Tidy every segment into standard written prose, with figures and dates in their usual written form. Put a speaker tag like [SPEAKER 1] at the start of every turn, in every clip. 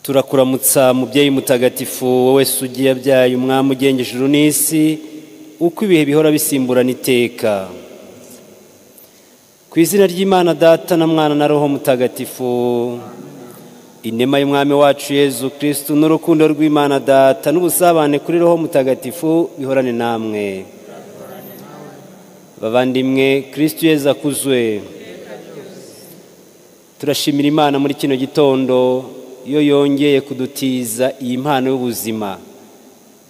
[SPEAKER 1] Turakuramutsa mubyeyi mutagatifu wowe sugi yabyaye umwami ugengeje ijuru n'isi uko ibihe bihora bisimburana iteka. Ku izina ry'Imana Data na Mwana na Roho Mutagatifu, inema y'umwami wacu Yezu Kristo n'urukundo rw'Imana Data n'ubusabane kuri Roho Mutagatifu bihorane namwe. Bavandimwe, Kristo Yezu akuzwe. Turashimira Imana muri kino gitondo iyo yongeye kudutiza iyi mpano y'ubuzima.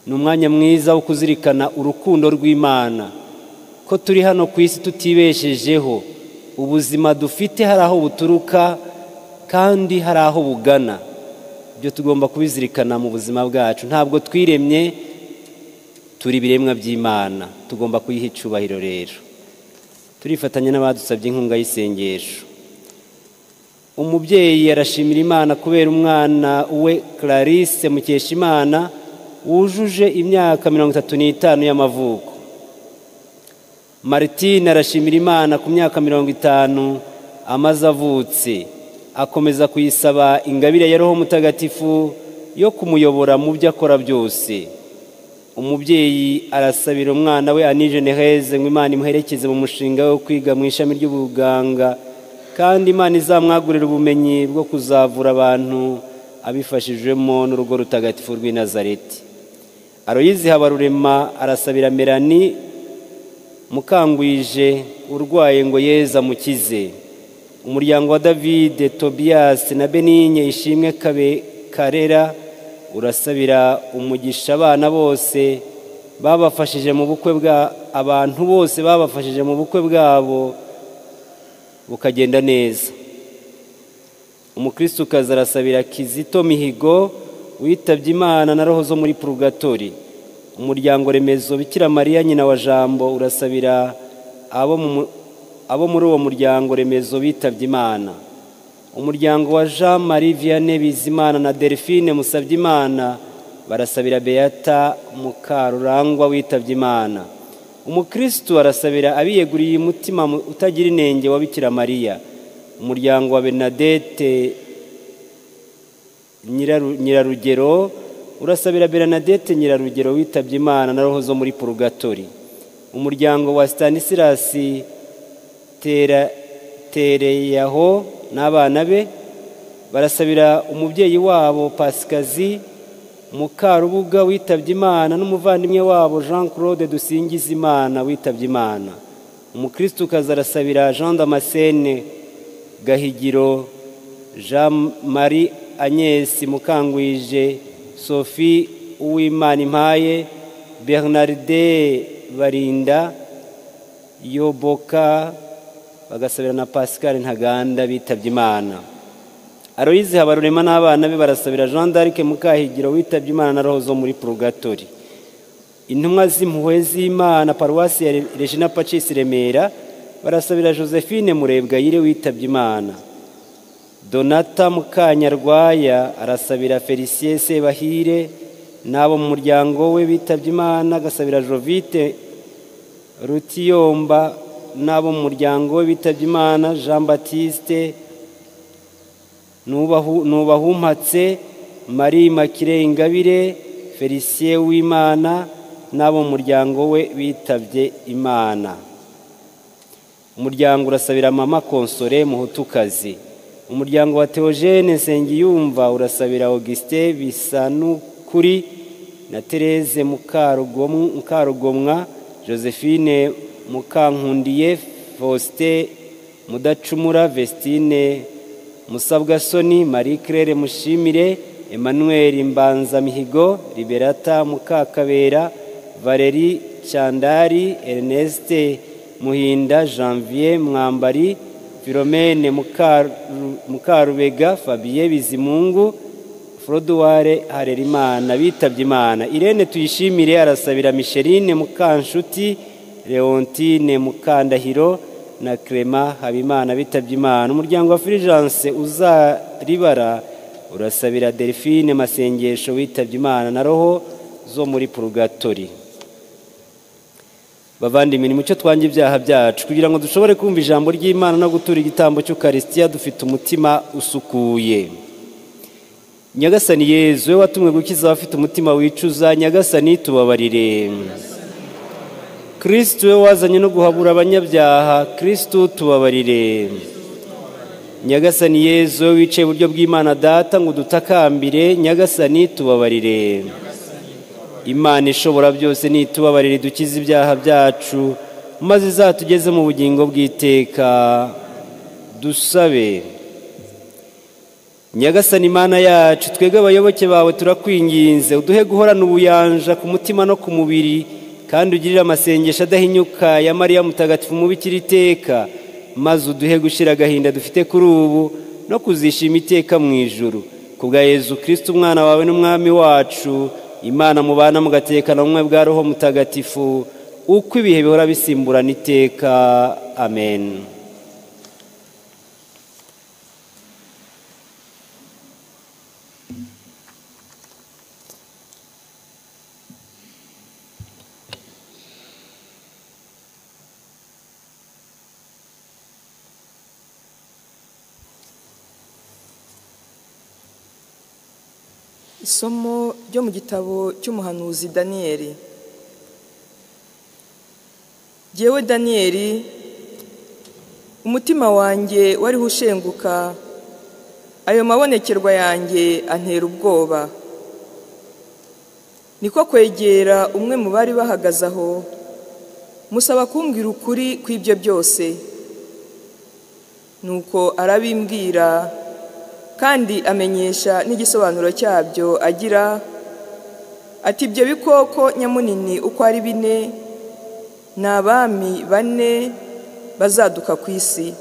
[SPEAKER 1] Ni umwanya mwiza wo kuzirikana urukundo rw'Imana, ko turi hano ku isi tutibeshejeho. Ubuzima dufite hari aho buturuka kandi hari aho bugana. Ibyo tugomba kubizirikana mu buzima bwacu. Ntabwo twiremye, turi ibiremwa by'Imana, tugomba kuyiha icyubahiro rero. Turifatanya n'abadusabye inkunga y'isengesho. Umubyeyi arashimira Imana kubera umwana we Clarisse Mukeshimana wujuje imyaka 35 y'amavuko. Martine arashimira Imana ku myaka 50 amaze avutse, akomeza kuyisaba ingabire ya Roho Mutagatifu yo kumuyobora mu byo akora byose. Umubyeyi arasabira umwana we Annie Geneheze ngo Imana imuherekeze mu mushinga wo kwiga mu ishami ry'ubuganga, kandi Imana izamwagurira ubumenyi bwo kuzavura abantu abifashijwemo n'urugo rutagatifu rw'i Nazareti. Aloyizi Habarurema arasabira Melanie Mukangwije urwaye ngo Yezu amukize. Umuryango wa David, Tobias na Benigne Ishimwe Karera urasabira umugisha abana bose babafashije mu bukwe abantu bose babafashije mu bukwe bwabo bukagenda neza. Umukristo kaza arasabira Kizito Mihigo witabye Imana na roho zo muri purgatori. Umuryango Remezo Bikira Mariya nyina wa Jambo urasabira abo muri uwo muryango Remezo bitabye Imana. Umuryango wa Jean Marie Vianney Bizimana na Delphine Musabye Imana barasabira Beata Mukarurangwa witabye Imana. Umukristo arasabira abiyeguriye umutima utagira inenge wa Bikira Mariya. Umuryango wa Bernadette Nyirarugero urasabira Bernadette Nyirarugero witabye Imana na roho zo muri purgatori. Umuryango wa Stanislas Tereyaho n'abana be barasabira umubyeyi wabo Pasikazi Mukarubuga witabye Imana n'umuvandimwe wabo Jean Claude Dusingizimana witabye Imana. Umukristo kaza arasabira Jean Damascene Gahigiro, Jean Marie Agnes Mukangwije, Sophie Uwimana Impaye, Bernarde Barinda Yoboka, bagasabira na Pascal Ntaganda bitabye Imana. Aloyizi Habarurema n'abana be barasabira Jean d'Arc Mukahigiro witabye Imana na roho zo muri purgatori. Intumwa z'impuhwe z'Imana Paruwasi ya Regina Pacis Remera barasabira Josephine Murebwayire witabye Imana. Donata Mukanyarwaya arasabira Felicien Sebahire n'abo mu muryango we bitabye Imana, agasabira Jovite Rutiyomba n'abo mu muryango we bitabye Imana, Jean Baptiste Nubahumpatse, Marie Makire Ingabire, Felicien Wimana n'abo mu muryango we bitabye Imana. Umuryango urasabira Mama Konsore Muhutukazi. Umuryango wa Theogene Nsengiyumva urasabira Auguste Bisanukuri na Therese Mukarugomwa, Josephine Mukankundiye, Faustin Mudacumura, Vestine Musabwasoni, Marie Claire Mushimire, Emmanuel Mbanza Mihigo, Liberata Mukakabera, Valerie Chandari, Ernest Muhinda, Janvier Mwambari, Philomene Mukarubega, Fabien Bizimungu, Frodoire Harerimana bitabye Imana. Irene Tuyishimire arasabira Micheline Mukanshuti, Leontine Mukandahiro na Clement Habimana bitabye Imana. Umuryango wa Fulgence Uzaribara urasabira Delphine Masengesho witabye Imana na roho zo muri purgatori. Bavandimwe, nimucyo twange ibyaha byacu kugira ngo dushobore kumva ijambo ry'Imana no gutura igitambo cy'Ukaristiya dufite umutima usukuye. Nyagasani Yezu we watumwe gukiza abafite umutima wicuza, Nyagasani tubabarire. Kristo we wazanye no guhabura abanyabyaha, Kristo tubabarire. Nyagasani Yezu we wicaye iburyo bw'Imana Data ngo dutakambire, Nyagasani tubabarire. Imana ishobora byose nitubabarire dukize ibyaha byacu, maze izatugeze mu bugingo bw'iteka. Dusabe. Nyagasani Imana yacu, twebwe abayoboke bawe turakwinginze, uduhe guhorana ubuyanja ku mutima no ku mubiri, kandi ugirire amasengesho adahinyuka ya Mariya Mutagatifu umubikira iteka, maze uduhe gushira agahinda dufite kuri ubu no kuzishima iteka mu ijuru. Kubwa Yezu Kristo umwana wawe n'umwami wacu, Imana mubana mugatekana umwe bwa Roho Mutagatifu, uko ibihe bihora bisimburana iteka. Amen.
[SPEAKER 2] Isomo ryo mu gitabo cy'umuhanuzi Daniyeli. Jyewe Daniyeli, umutima wanjye wariho ushenguka, ayo mabonekerwa yanjye antera ubwoba. Niko kwegera umwe mu bari bahagaze aho, musaba kumbwira ukuri kw'ibyo byose. Nuko arabimbwira, kandi amenyesha n'igisobanuro cyabyo, agira ati ibyo bikoko nyamunini uko ari 4 ni abami 4 bazaduka ku isi.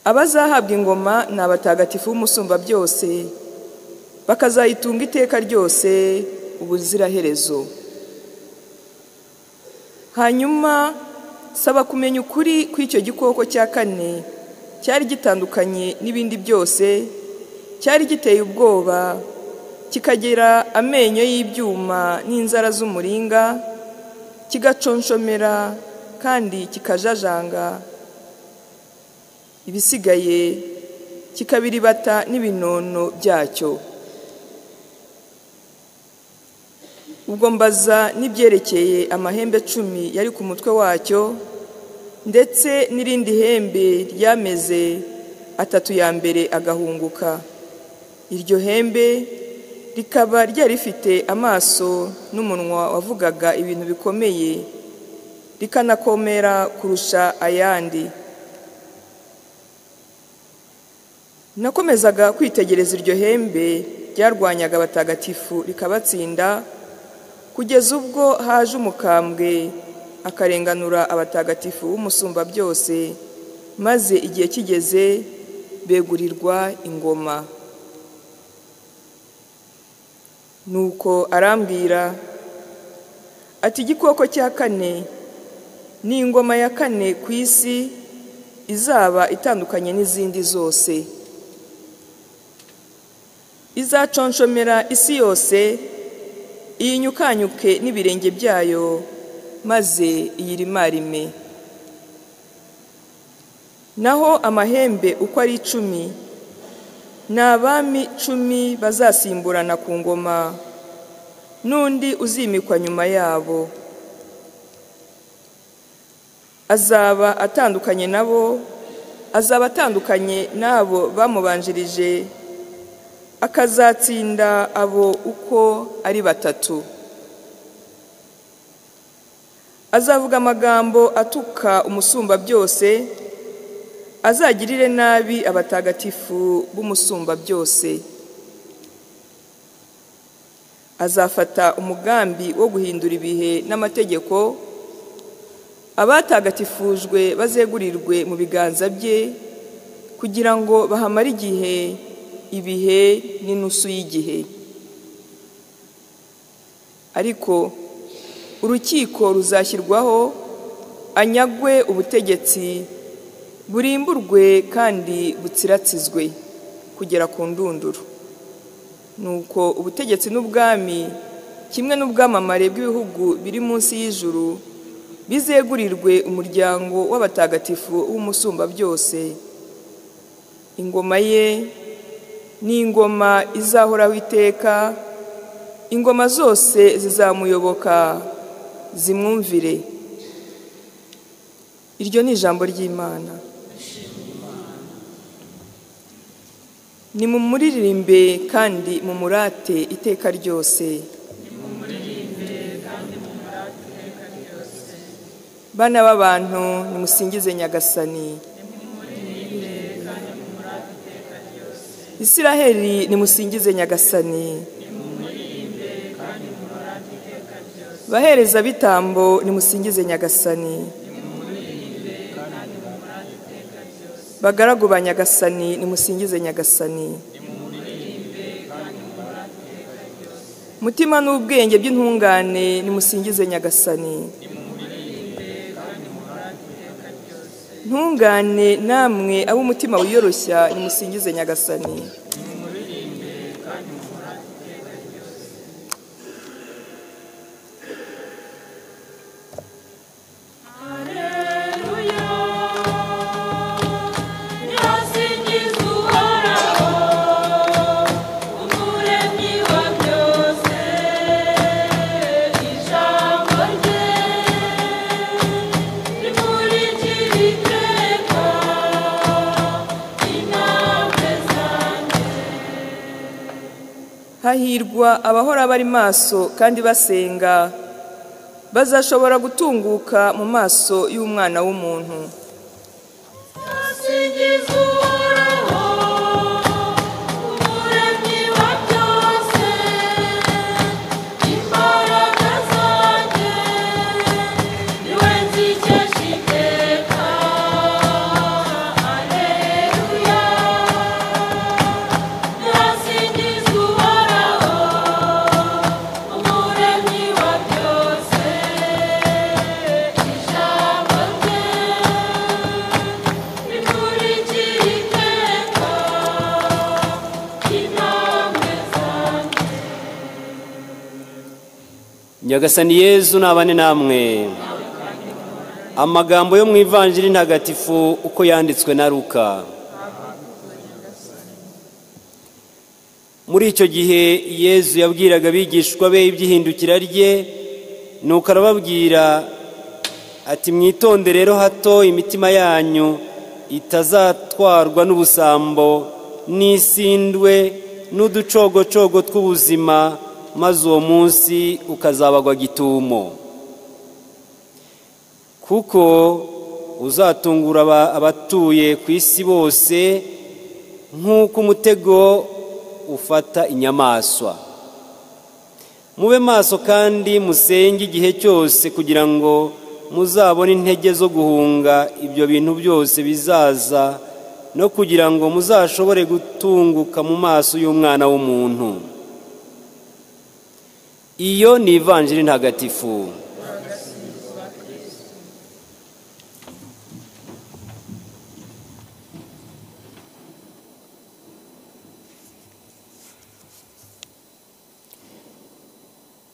[SPEAKER 2] Abazahabwa ingoma ni abatagatifu b'Umusumba byose, bakazayitunga iteka ryose ubuziraherezo. Hanyuma saba kumenya ukuri kw'icyo gikoko cya 4 cyari gitandukanye n'ibindi byose, cyari giteye ubwoba, kikagira amenyo y'ibyuma n'inzara z'umuringa, kigaconshomera kandi kikajajanga. Ibisigaye kikabiribata n'ibinono byacyo. Ubwo mbaza n'ibyerekeye amahembe 10 yari ku mutwe wacyo, ndetse n'irindi hembe ryameze 3 ya mbere agahunguka. Iryo hembe rikaba ryari rifite amaso n'umunwa wavugaga ibintu bikomeye, rikanakomera kurusha ayandi. Nakomezaga kwitegereza iryo hembe ryarwanyaga abatagatifu rikabatsinda, kugeza ubwo haje umukambwe akarenganura abatagatifu b'Umusumba byose, maze igihe kigeze begurirwa ingoma. Nuko arambwira ati igikoko cya 4 ni ingoma ya 4 ku isi, izaba itandukanye n'izindi zose. Izaconshomera isi yose, iyinyukanyuke n'ibirenge byayo, maze iyirimarime. Naho amahembe uko ari 10 ni abami 10 bazasimburana ku ngoma, n'undi uzimikwa nyuma yabo. Azaba atandukanye n'abo bamubanjirije, akazatsinda abo uko ari 3. Azavuga amagambo atuka Umusumba byose, azagirire nabi abatagatifu b'Umusumba byose. Azafata umugambi wo guhindura ibihe n'amategeko, abatagatifujwe bazegurirwe mu biganza bye, kugira ngo bahamare ibihe n'inusu y'igihe. Ariko urukiko ruzashyirwaho, anyagwe ubutegetsi, burimburwe kandi butsiratsizwe kugera ku ndunduro. Nuko ubutegetsi n'ubwami, kimwe n'ubwamamare bw'ibihugu biri munsi y'ijuru, bizegurirwe umuryango w'abatagatifu b'Umusumba byose. Ingoma ye ni ingoma izahoraho iteka, ingoma zose zizamuyoboka zimwumvire. Iryo ni ijambo ry'Imana. Nimumuririmbe kandi mumurate iteka ryose. Bana b'abantu, nimusingize Nyagasani. Isiraheli, nimusingize Nyagasani. Bahereza bitambo, nimusingize Nyagasani. Bagaragu ba Nyagasani, nimusingize Nyagasani. Mutima n'ubwenge by'intungane, nimusingize Nyagasani. Ntungane namwe ab'umutima wiyoroshya, nimusingize Nyagasani. Hahirwa abahora bari maso kandi basenga, bazashobora gutunguka mu maso y'Umwana w'umuntu.
[SPEAKER 1] Nyagasani Yezu nabane namwe. Amagambo yo mu Ivanjili ntagatifu uko yanditswe na Luka. Muri icyo gihe Yezu yabwiraga abigishwa be iby'ihindukira rye, nuko arababwira ati, mwitonde rero hato imitima yanyu itazatwarwa n'ubusambo n'isindwe n'uducogocogo tw'ubuzima, maze uwo munsi ukazabagwa gitumo. Kuko uzatungura abatuye ku isi bose nk'uko umutego ufata inyamaswa. Mube maso kandi musenge igihe cyose, kugira ngo muzabone intege zo guhunga ibyo bintu byose bizaza, no kugira ngo muzashobore gutunguka mu maso y'Umwana w'umuntu. Iyo ni Ivanjili ntagatifu.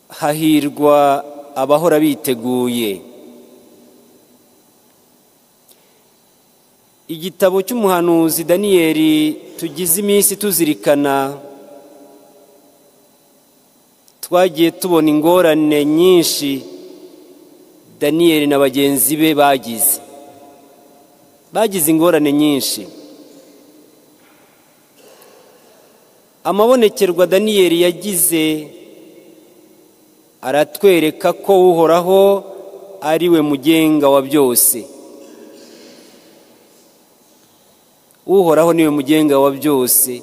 [SPEAKER 1] Hahirwa abahora biteguye. Igitabo cy'umuhanuzi Daniyeli tugize iminsi tuzirikana, twagiye tubona ingorane nyinshi Daniyeli na bagenzi be bagize ingorane nyinshi. Amabonekerwa Daniyeli yagize aratwereka ko Uhoraho ari we mugenga wa byose. Uhoraho ni we mugenga wa byose,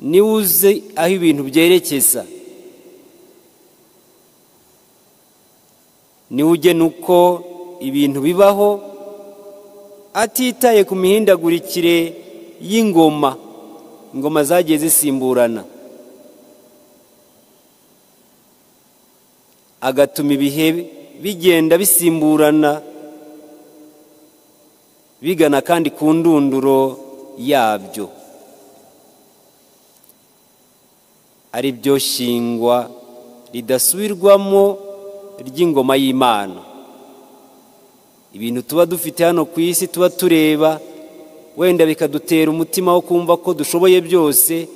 [SPEAKER 1] niwe uzi aho ibintu byerekeza, niwe ugena uko ibintu bibaho, atitaye ku mihindagurikire y'ingoma. Ingoma zagiye zisimburana, agatuma ibihe bigenda bisimburana, bigana kandi ku ndunduro yabyo, ari byo shingwa ridasubirwamo ry'ingoma y'Imana. Ibintu tuba dufite hano ku isi tuba tureba wenda bikadutera umutima wo kumva ko dushoboye byose.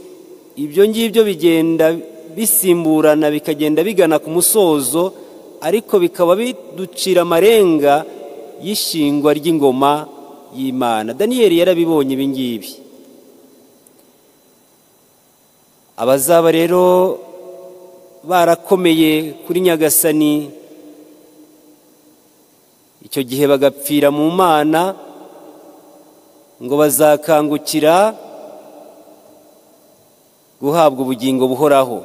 [SPEAKER 1] Ibyo ngibyo bigenda bisimburana bikagenda bigana ku musozo, ariko bikaba biducira amarenga y'ishingwa ry'ingoma y'Imana. Daniyeli yarabibonye ibi ngibi. Abazaba rero barakomeye kuri Nyagasani icyo gihe bagapfira mu Mana, ngo bazakangukira guhabwa ubugingo buhoraho.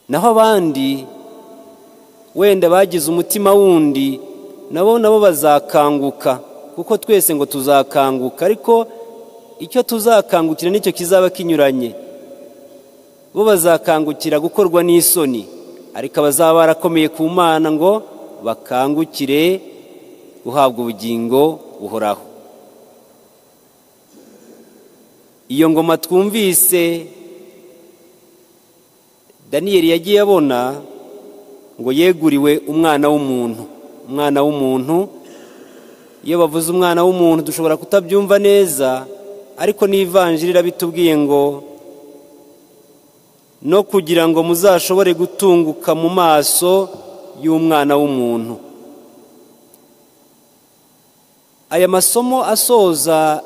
[SPEAKER 1] Naho abandi wenda bagize umutima wundi, nabo bazakanguka, kuko twese ngo tuzakanguka, ariko icyo tuzakangukira nicyo kizaba kinyuranye. Bo bazakangukira gukorwa n'isoni, ariko abazaba barakomeye ku Mana ngo bakangukire guhabwa ubugingo buhoraho. Iyo ngoma twumvise Daniyeli yagiye abona ngo yeguriwe umwana w'umuntu. Umwana w'umuntu, iyo bavuze umwana w'umuntu dushobora kutabyumva neza, ariko n'ivanjiri irabitubwiye ngo no kugira ngo muzashobore gutunguka mu maso y'umwana w'umuntu. Aya masomo asoza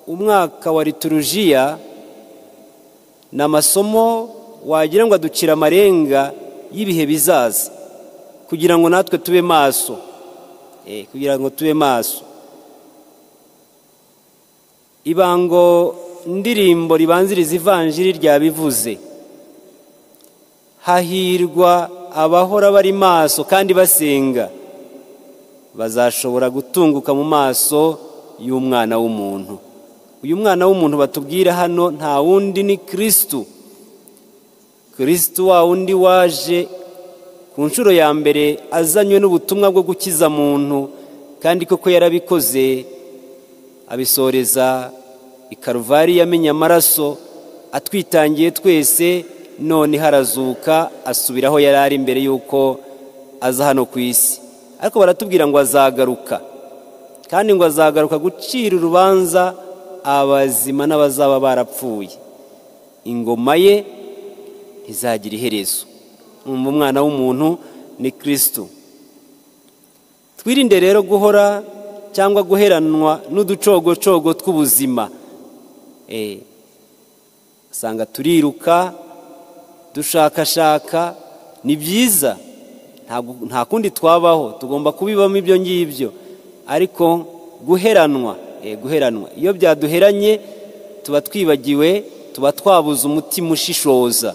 [SPEAKER 1] umwaka wa liturujia ni amasomo wagira ngo aducira amarenga y'ibihe bizaza, kugira ngo natwe tube maso, kugira ngo tube maso. Ibango ndirimbo ribanziriza ivanjiri ryabivuze: hahirwa abahora bari maso kandi basenga, bazashobora gutunguka mu maso y'umwana w'umuntu. Uyu mwana w'umuntu batubwira hano nta wundi ni Kristo. Kristo wa wundi waje ku nshuro ya mbere azanywe n'ubutumwa bwo gukiza muntu, kandi koko yarabikoze, abisoreza i Karuvali, yamenye amaraso atwitangiye twese, none harazuka asubiraho yari ari mbere yuko aza hano ku isi. Ariko baratubwira ngo azagaruka, kandi ngo azagaruka gucira urubanza abazima n'abazaba barapfuye. Ingoma ye ntizagira iherezo. Umwana w'umuntu ni Kristo. Twirinde rero guhora cyangwa guheranwa n'uducogocogo tw'ubuzima. Usanga turiruka dushakashaka, ni byiza, nta kundi twabaho, tugomba kubibamo ibyo ngibyo, ariko guheranwa iyo byaduheranye tuba twibagiwe, tuba twabuze umutima ushishoza.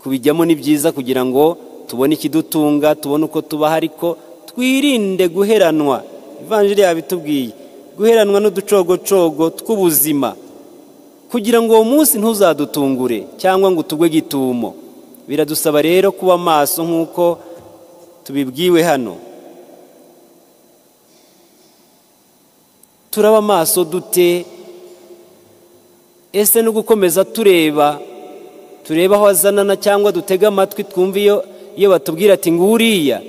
[SPEAKER 1] Kubijyamo ni byiza kugira ngo tubone ikidutunga, tubone uko tubaho, ariko twirinde guheranwa. Ivanjiri yabitubwiye, guheranwa n'uducogocogo tw'ubuzima, kugira ngo uwo munsi ntuzadutungure cyangwa ngo tugwe gitumo. Biradusaba rero kuba maso nk'uko tubibwiwe hano. Turaba maso dute? Ese no gukomeza tureba aho azanana, cyangwa dutega amatwi twumva iyo batubwira ati nguriya?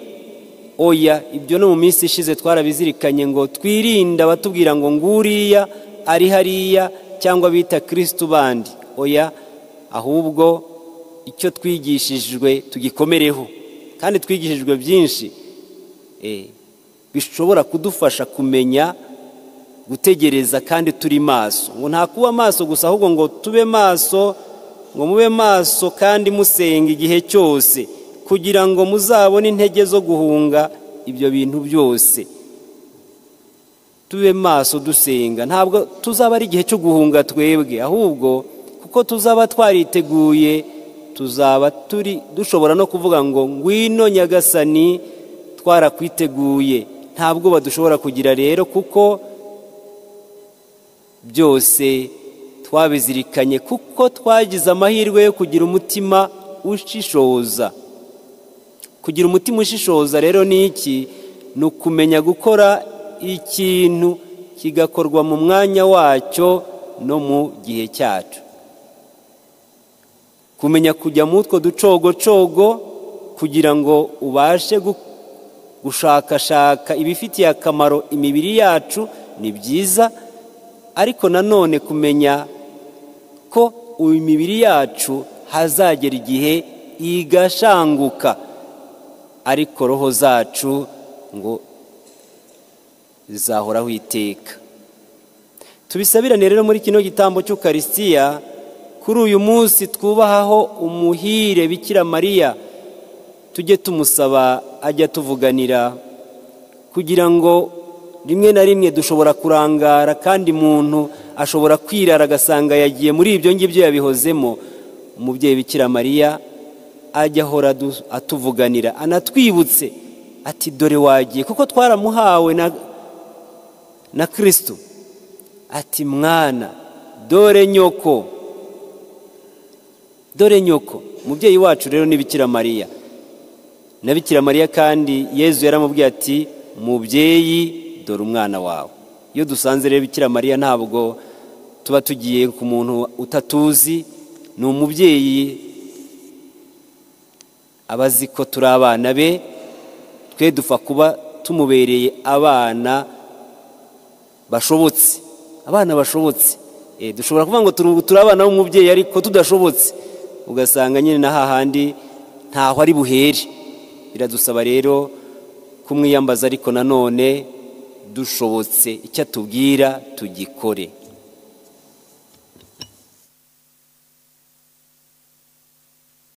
[SPEAKER 1] Oya, ibyo no mu minsi ishize twarabizirikanye ngo twirinde abatubwira ngo nguriya ari hariya, cyangwa bita Kristo bandi. Oya, ahubwo icyo twigishijwe tugikomereho, kandi twigishijwe byinshi bishobora kudufasha kumenya gutegereza kandi turi maso. Ngo nta kuba maso gusa, ahubwo ngo tube maso, ngo mube maso kandi musenga igihe cyose, kugira ngo muzabone intege zo guhunga ibyo bintu byose. Tube maso dusenga. Ntabwo tuzaba ari igihe cyo guhunga twebwe, ahubwo kuko tuzaba twariteguye, tuzaba dushobora no kuvuga ngo ngwino Nyagasani, twarakwiteguye. Ntabwo badushobora kugira rero, kuko byose twabizirikanye, kuko twagize amahirwe yo kugira umutima ushishoza. Kugira umutima ushishoza rero ni iki? Ni ukumenya gukora ikintu kigakorwa mu mwanya wacyo no mu gihe cyacu. Kumenya kujya mu utwo ducogocogo kugira ngo ubashe gushakashaka ibifitiye akamaro imibiri yacu ni byiza, ariko nanone kumenya ko imibiri yacu hazagera igihe igashanguka, ariko roho zacu ngo zizahoraho iteka. Tubisabirane rero muri kino gitambo cy'Ukaristiya, kuri uyu munsi twubahaho umuhire Bikira Mariya, tujye tumusaba ajya tuvuganira, kugira ngo rimwe na rimwe dushobora kurangara, kandi muntu ashobora kwirara agasanga yagiye muri ibyo ngibyo yabihozemo. Umubyeyi Bikira Mariya ajya ahora atuvuganira, anatwibutse ati dore wagiye, kuko twaramuhawe na Kristo, ati mwana dore nyoko, dore nyoko. Umubyeyi wacu rero ni Bikira Mariya. Na Bikira Mariya kandi Yezu yaramubwiye ati mubyeyi dore umwana wawe. Iyo dusanze rero Bikira Mariya ntabwo tuba tugiye ku muntu utatuzi, ni umubyeyi abazi ko turi abana be, twe dupfa kuba tumubereye abana bashobotse, abana bashobotse. Dushobora kuvuga ngo turi abana b'umubyeyi ariko tudashobotse, ugasanga nyine na hahandi ntaho ari buhere. Biradusaba rero kumwiyambaza, ariko nanone dushobotse icyo atubwira tugikore.